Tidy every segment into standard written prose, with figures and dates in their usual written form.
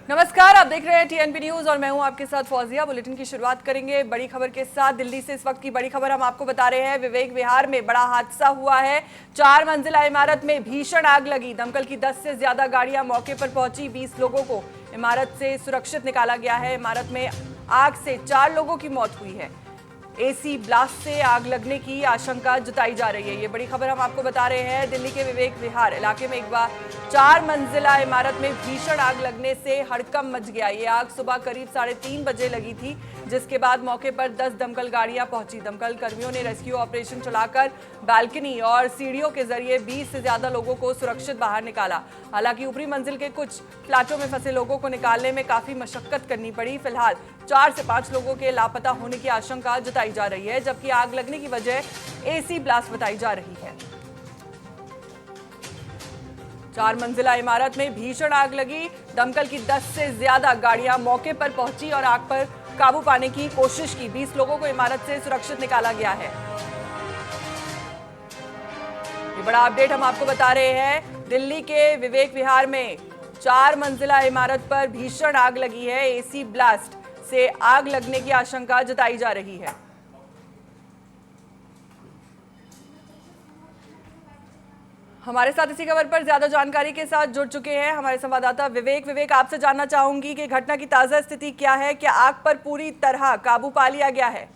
नमस्कार, आप देख रहे हैं टीएनपी न्यूज और मैं हूं आपके साथ फौजिया। बुलेटिन की शुरुआत करेंगे बड़ी खबर के साथ। दिल्ली से इस वक्त की बड़ी खबर हम आपको बता रहे हैं। विवेक विहार में बड़ा हादसा हुआ है। 4 मंजिला इमारत में भीषण आग लगी। दमकल की 10 से ज्यादा गाड़ियां मौके पर पहुंची। 20 लोगों को इमारत से सुरक्षित निकाला गया है। इमारत में आग से 4 लोगों की मौत हुई है। एसी ब्लास्ट से आग लगने की आशंका जताई जा रही है। ये बड़ी खबर हम आपको बता रहे हैं। दिल्ली के विवेक विहार इलाके में एक बार 4 मंजिला इमारत में भीषण आग लगने से हड़कंप मच गया। ये आग सुबह करीब 3:30 बजे लगी थी, जिसके बाद मौके पर 10 दमकल गाड़ियां पहुंची। दमकल कर्मियों ने रेस्क्यू ऑपरेशन चलाकर बालकनी और सीढ़ियों के जरिए 20 से ज्यादा लोगों को सुरक्षित बाहर निकाला। हालांकि ऊपरी मंजिल के कुछ फ्लैटों में फंसे लोगों को निकालने में काफी मशक्कत करनी पड़ी। फिलहाल 4 से 5 लोगों के लापता होने की आशंका जताई जा रही है, जबकि आग लगने की वजह एसी ब्लास्ट बताई जा रही है। 4 मंजिला इमारत में भीषण आग लगी। दमकल की 10 से ज्यादा गाड़ियां मौके पर पहुंची और आग पर काबू पाने की कोशिश की। 20 लोगों को इमारत से सुरक्षित निकाला गया है। ये बड़ा अपडेट हम आपको बता रहे हैं। दिल्ली के विवेक विहार में 4 मंजिला इमारत पर भीषण आग लगी है। एसी ब्लास्ट से आग लगने की आशंका जताई जा रही है। हमारे साथ इसी खबर पर ज्यादा जानकारी के साथ जुड़ चुके हैं हमारे संवाददाता विवेक। आपसे जानना चाहूंगी कि घटना की ताजा स्थिति क्या है। क्या आग पर पूरी तरह काबू पा लिया गया है?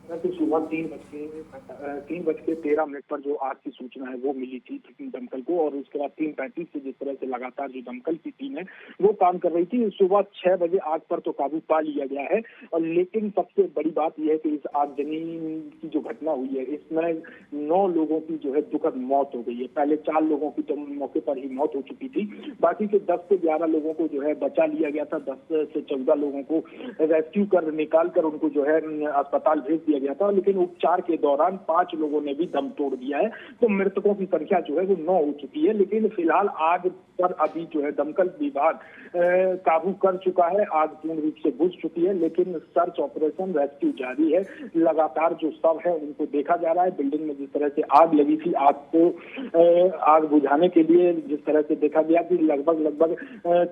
सुबह 3:13 पर जो आग की सूचना है वो मिली थी दमकल को, और उसके बाद 3:35 से जिस तरह से लगातार जो दमकल की टीम है वो काम कर रही थी। सुबह 6 बजे आग पर तो काबू पा लिया गया है, और लेकिन सबसे बड़ी बात यह है कि इस आगजनी की जो घटना हुई है इसमें 9 लोगों की जो है दुखद मौत हो गई है। पहले 4 लोगों की तो मौके पर ही मौत हो चुकी थी। बाकी के 10 से 11 लोगों को जो है बचा लिया गया था। 10 से 14 लोगों को रेस्क्यू कर निकाल कर उनको जो है अस्पताल भेज दिया गया था, लेकिन उपचार के दौरान 5 लोगों ने भी दम तोड़ दिया है। तो मृतकों की संख्या जो है वो 9 हो चुकी है। लेकिन फिलहाल आग पर अभी जो है दमकल विभाग काबू कर चुका है। आग पूर्ण रूप से बुझ चुकी है, लेकिन सर्च ऑपरेशन रेस्क्यू जारी है। लगातार जो शव है उनको देखा जा रहा है। बिल्डिंग में जिस तरह से आग लगी थी, आग बुझाने के लिए जिस तरह से देखा गया कि लगभग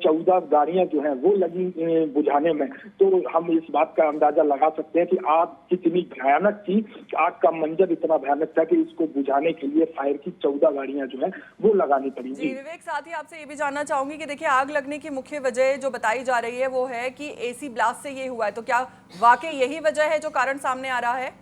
14 गाड़ियां जो है वो लगी बुझाने में, तो हम इस बात का अंदाजा लगा सकते हैं कि आग कितनी भयानक थी। आग का मंजर इतना भयानक था कि इसको बुझाने के लिए फायर की 14 गाड़ियां जो है वो लगानी पड़ी। जी विवेक, साथ ही आपसे ये भी जानना चाहूंगी कि देखिए, आग लगने की मुख्य वजह जो बताई जा रही है वो है कि एसी ब्लास्ट से ये हुआ है, तो क्या वाकई यही वजह है जो कारण सामने आ रहा है?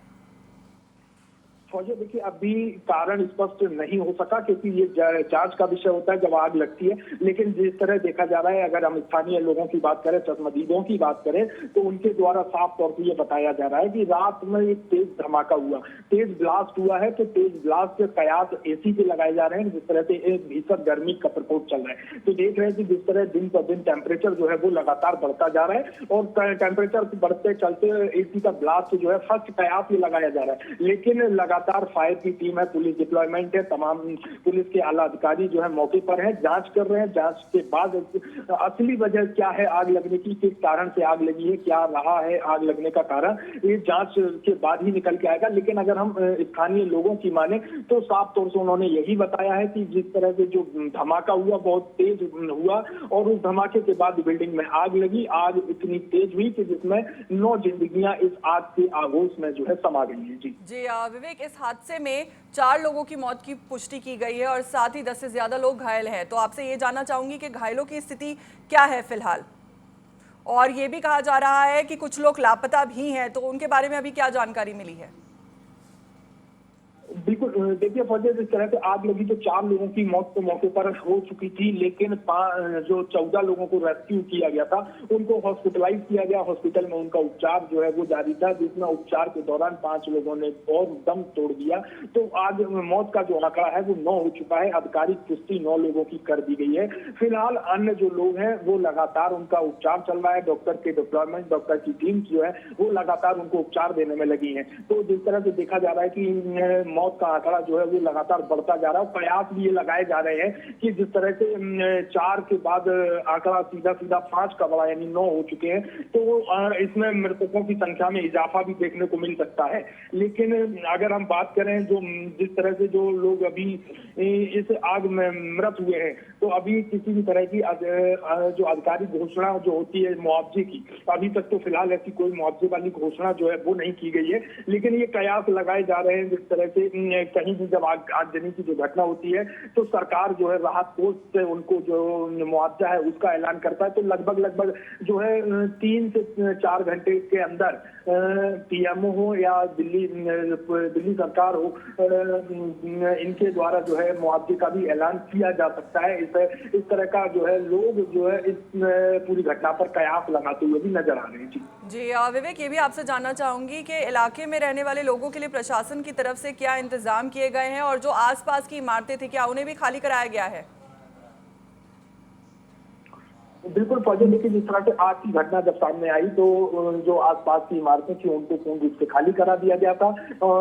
फौजी, देखिए अभी कारण स्पष्ट नहीं हो सका, क्योंकि ये जांच का विषय होता है जब आग लगती है। लेकिन जिस तरह देखा जा रहा है, अगर हम स्थानीय लोगों की बात करें, चश्मदीदों की बात करें, तो उनके द्वारा साफ तौर पर यह बताया जा रहा है कि रात में एक तेज धमाका हुआ, तेज ब्लास्ट हुआ है। तो तेज ब्लास्ट के कयास एसी पे लगाए जा रहे हैं। जिस तरह से एक भीषण गर्मी का प्रकोप चल रहा है, तो देख रहे हैं कि जिस तरह दिन पर दिन टेम्परेचर जो है वो लगातार बढ़ता जा रहा है, और टेम्परेचर बढ़ते चलते एसी का ब्लास्ट जो है फर्स्ट कयास ही लगाया जा रहा है। लेकिन लगातार फायर की टीम है, पुलिस डिप्लॉयमेंट है, तमाम पुलिस के आला अधिकारी जो है मौके पर है, जांच कर रहे हैं। जांच के बाद असली वजह क्या है आग लगने की, किस कारण से आग लगी है, क्या रहा है आग लगने का कारण, ये जांच के बाद ही निकल के आएगा। लेकिन अगर हम स्थानीय लोगों की माने तो साफ तौर से उन्होंने यही बताया है कि जिस तरह से जो धमाका हुआ बहुत तेज हुआ, और उस धमाके के बाद बिल्डिंग में आग लगी। आग इतनी तेज हुई कि जिसमें 9 जिंदगियां इस आग के आगोश में जो है समा गई है। जी विवेक, इस हादसे में 4 लोगों की मौत की पुष्टि की गई है और साथ ही 10 से ज्यादा लोग घायल हैं। तो आपसे ये जानना चाहूंगी कि घायलों की स्थिति क्या है फिलहाल, और ये भी कहा जा रहा है कि कुछ लोग लापता भी हैं, तो उनके बारे में अभी क्या जानकारी मिली है? बिल्कुल, देखिए फौजी, जिस तरह से आग लगी तो 4 लोगों की मौत तो मौके पर हो चुकी थी, लेकिन जो 14 लोगों को रेस्क्यू किया गया था उनको हॉस्पिटलाइज किया गया। हॉस्पिटल में उनका उपचार जो है वो जारी था, जिसमें उपचार के दौरान 5 लोगों ने और दम तोड़ दिया। तो आज मौत का जो आंकड़ा है वो 9 हो चुका है। आधिकारिक पुष्टि 9 लोगों की कर दी गई है। फिलहाल अन्य जो लोग हैं वो लगातार उनका उपचार चल रहा है। डॉक्टर के डिप्लॉयमेंट, डॉक्टर की टीम जो है वो लगातार उनको उपचार देने में लगी है। तो जिस तरह से देखा जा रहा है कि मौत का आंकड़ा जो है वो लगातार बढ़ता जा रहा है। प्रयास भी ये लगाए जा रहे हैं कि जिस तरह से 4 के बाद आंकड़ा सीधा 5 का बढ़ा, यानी 9 हो चुके हैं, तो इसमें मृतकों की संख्या में इजाफा भी देखने को मिल सकता है। लेकिन अगर हम बात करें जो जिस तरह से जो लोग अभी इस आग में मृत हुए हैं, तो अभी किसी भी तरह की जो आधिकारिक घोषणा जो होती है मुआवजे की, अभी तक तो फिलहाल ऐसी कोई मुआवजे वाली घोषणा जो है वो नहीं की गई है। लेकिन ये कयास लगाए जा रहे हैं जिस तरह से कहीं भी जब आगजनी की जो घटना होती है तो सरकार जो है राहत कोष से उनको जो मुआवजा है उसका ऐलान करता है, तो लगभग जो है 3 से 4 घंटे के अंदर पीएमओ हो या दिल्ली सरकार हो, इनके द्वारा जो है मुआवजे का भी ऐलान किया जा सकता है। इस तरह का जो है लोग जो है इस पूरी घटना पर कयास लगाते हुए भी नजर आ रहे हैं। जी विवेक, ये भी आपसे जानना चाहूंगी कि इलाके में रहने वाले लोगों के लिए प्रशासन की तरफ से क्या इंतजाम किए गए हैं और जो आसपास की इमारतें थी क्या उन्हें भी खाली कराया गया है? बिल्कुल फौजी, देखिए जिस तरह से आज की घटना जब सामने आई तो जो आसपास की इमारतें थी उनको पूर्ण रूप से खाली करा दिया गया था।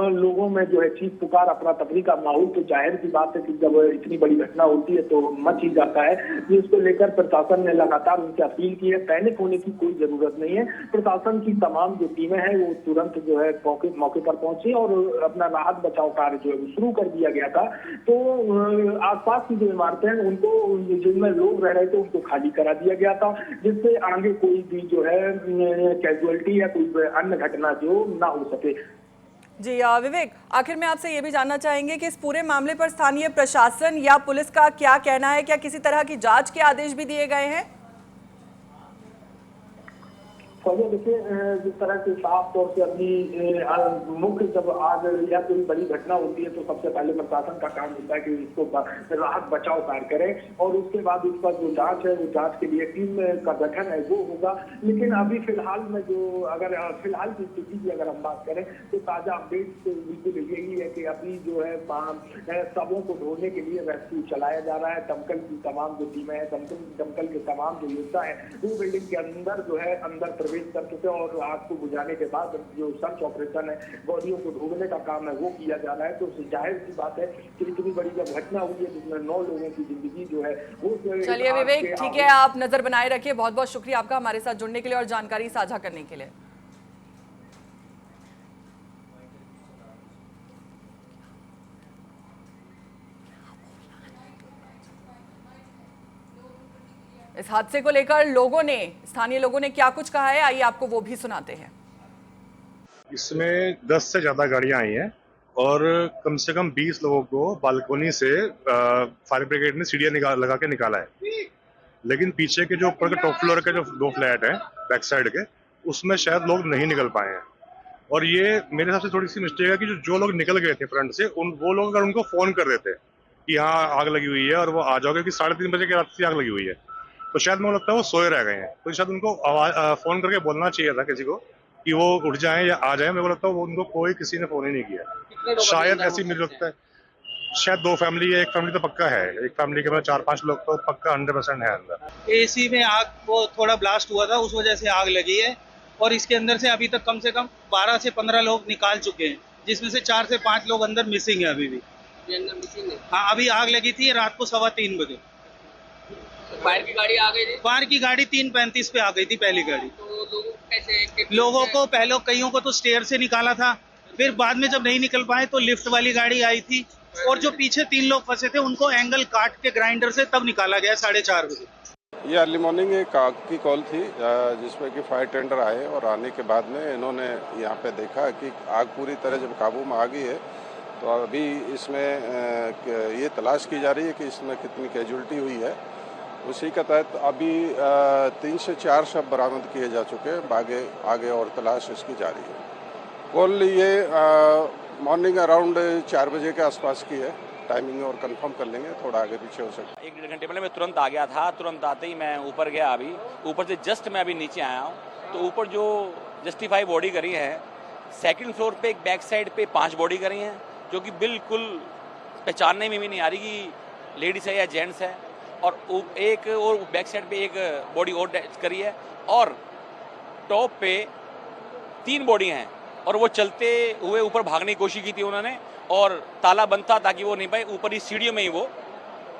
लोगों में जो है चीख पुकार, अफरा तफरी का माहौल, तो जाहिर सी बात है कि जब इतनी बड़ी घटना होती है तो मच ही जाता है। जिसको लेकर प्रशासन ने लगातार उनसे अपील की है, पैनिक होने की कोई जरूरत नहीं है। प्रशासन की तमाम जो टीमें हैं वो तुरंत जो है मौके पर पहुंची और अपना राहत बचाव कार्य जो है वो शुरू कर दिया गया था। तो आसपास की जो इमारतें हैं उनको, जिनमें लोग रह रहे थे उनको खाली करा दिया गया था, जिससे आगे कोई भी जो है कैजुअलिटी या कोई अन्य घटना जो ना हो सके। जी विवेक, आखिर में आपसे ये भी जानना चाहेंगे कि इस पूरे मामले पर स्थानीय प्रशासन या पुलिस का क्या कहना है? क्या किसी तरह की जांच के आदेश भी दिए गए हैं? देखिए जिस तरह से साफ तौर से अपनी मुख्य जब आग या कोई बड़ी घटना होती है तो सबसे पहले प्रशासन का काम होता है कि इसको राहत बचाव कार्य करे और उसके बाद उस पर जो जांच है वो जांच के लिए टीम का गठन है वो होगा। लेकिन अभी फिलहाल में जो अगर फिलहाल की स्थिति की अगर हम बात करें तो ताजा अपडेट तो बिल्कुल यही है कि अभी जो है सबों को ढूंढने के लिए रेस्क्यू चलाया जा रहा है। दमकल की तमाम जो टीमें हैं, दमकल के तमाम जो योद्धा है वो बिल्डिंग के अंदर जो है अंदर प्रवेश कर चुके हैं और आग को बुझाने के बाद जो सर्च ऑपरेशन है, बॉडियों को ढूंढने का काम है वो किया जा रहा है। तो जाहिर सी बात है कि इतनी बड़ी जब घटना हुई है जिसमें 9 लोगों की जिंदगी जो है वो। चलिए विवेक, ठीक है, आप नजर बनाए रखिए। बहुत बहुत शुक्रिया आपका हमारे साथ जुड़ने के लिए और जानकारी साझा करने के लिए। इस हादसे को लेकर स्थानीय लोगों ने क्या कुछ कहा है, आइए आपको वो भी सुनाते हैं। इसमें 10 से ज्यादा गाड़ियां आई हैं और कम से कम 20 लोगों को बालकोनी से फायर ब्रिगेड ने सीढ़ियां लगा के निकाला है। लेकिन पीछे के जो ऊपर के टॉप फ्लोर के जो 2 फ्लैट हैं बैक साइड के, उसमें शायद लोग नहीं निकल पाए हैं। और ये मेरे हिसाब से थोड़ी सी मिस्टेक है कि जो लोग निकल गए थे फ्रंट से, वो लोग अगर उनको फोन कर देते कि यहाँ आग लगी हुई है और वो आ जाओगे, कि 3:30 बजे के रात से आग लगी हुई है, तो शायद मुझे लगता है वो सोए रह गए हैं। तो शायद उनको फोन करके बोलना चाहिए था किसी को कि वो उठ जाएं या आ जाएं। मेरे को लगता है वो उनको किसी ने फोन ही नहीं किया। शायद ऐसी मुझे लगता है शायद 2 फैमिली है, एक फैमिली तो पक्का है, एक फैमिली के बाद 4-5 लोग तो पक्का 100% है अंदर। एसी में आग को थोड़ा ब्लास्ट हुआ था, उस वजह से आग लगी है और इसके अंदर से अभी तक कम से कम 12 से 15 लोग निकाल चुके हैं, जिसमें से 4 से 5 लोग अंदर मिसिंग है अभी भी। अंदर मिसिंग है? हाँ, अभी आग लगी थी रात को 3:15 बजे। फायर की गाड़ी आ गई थी? फायर की गाड़ी 3:35 पे आ गई थी पहली गाड़ी। तो लोगों को पहले कईयों को तो स्टेयर से निकाला था, फिर बाद में जब नहीं निकल पाए तो लिफ्ट वाली गाड़ी आई थी और जो पीछे 3 लोग फंसे थे उनको एंगल काट के ग्राइंडर से तब निकाला गया 4:30 बजे। ये अर्ली मॉर्निंग एक आग की कॉल थी जिसमें कि फायर टेंडर आए और आने के बाद में इन्होंने यहाँ पे देखा कि आग पूरी तरह जब काबू में आ गई है तो अभी इसमें ये तलाश की जा रही है कि इसमें कितनी कैजुअलिटी हुई है। उसी के तहत अभी 3 से 4 शव बरामद किए जा चुके हैं। आगे और तलाश इसकी जारी है। कॉल ये मॉर्निंग अराउंड 4 बजे के आसपास की है। टाइमिंग और कंफर्म कर लेंगे, थोड़ा आगे पीछे हो सकता है। 1-1.5 घंटे पहले मैं तुरंत आ गया था। तुरंत आते ही मैं ऊपर गया। अभी ऊपर से जस्ट मैं अभी नीचे आया हूँ। तो ऊपर जो जस्टिफाई बॉडी करी है, 2nd फ्लोर पे एक बैक साइड पे 5 बॉडी करी हैं, जो कि बिल्कुल पहचानने में भी नहीं आ रही कि लेडीज है या जेंट्स है। और एक और बैक साइड पे एक बॉडी और करी है और टॉप पे 3 बॉडी हैं और वो चलते हुए ऊपर भागने की कोशिश की थी उन्होंने और ताला बंद था ताकि वो नहीं पाए, ऊपर ही सीढ़ियों में ही वो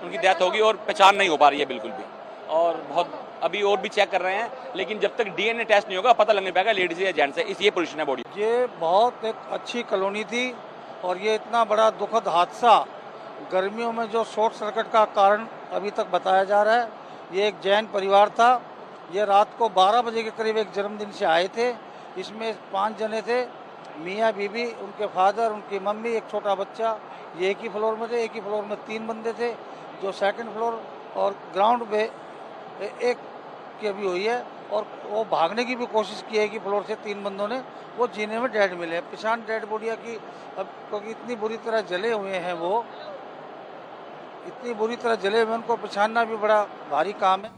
उनकी डेथ होगी और पहचान नहीं हो पा रही है बिल्कुल भी। और बहुत अभी और भी चेक कर रहे हैं, लेकिन जब तक डीएनए टेस्ट नहीं होगा पता लगने पाएगा लेडीज या जेंट्स है। इस ये पोजीशन है बॉडी। ये बहुत एक अच्छी कॉलोनी थी और ये इतना बड़ा दुखद हादसा गर्मियों में जो शॉर्ट सर्किट का कारण अभी तक बताया जा रहा है। ये एक जैन परिवार था। ये रात को 12 बजे के करीब एक जन्मदिन से आए थे। इसमें 5 जने थे, मियाँ बीबी, उनके फादर, उनकी मम्मी, एक छोटा बच्चा। ये एक ही फ्लोर में थे। एक ही फ्लोर में 3 बंदे थे, जो सेकंड फ्लोर और ग्राउंड पे एक की अभी हुई है। और वो भागने की भी कोशिश की है कि फ्लोर से 3 बंदों ने, वो जीने में डेड मिले। पिछान डेड बॉडिया की अब क्योंकि इतनी बुरी तरह जले हुए हैं, वो इतनी बुरी तरह जले हुए, उनको पहचानना भी बड़ा भारी काम है।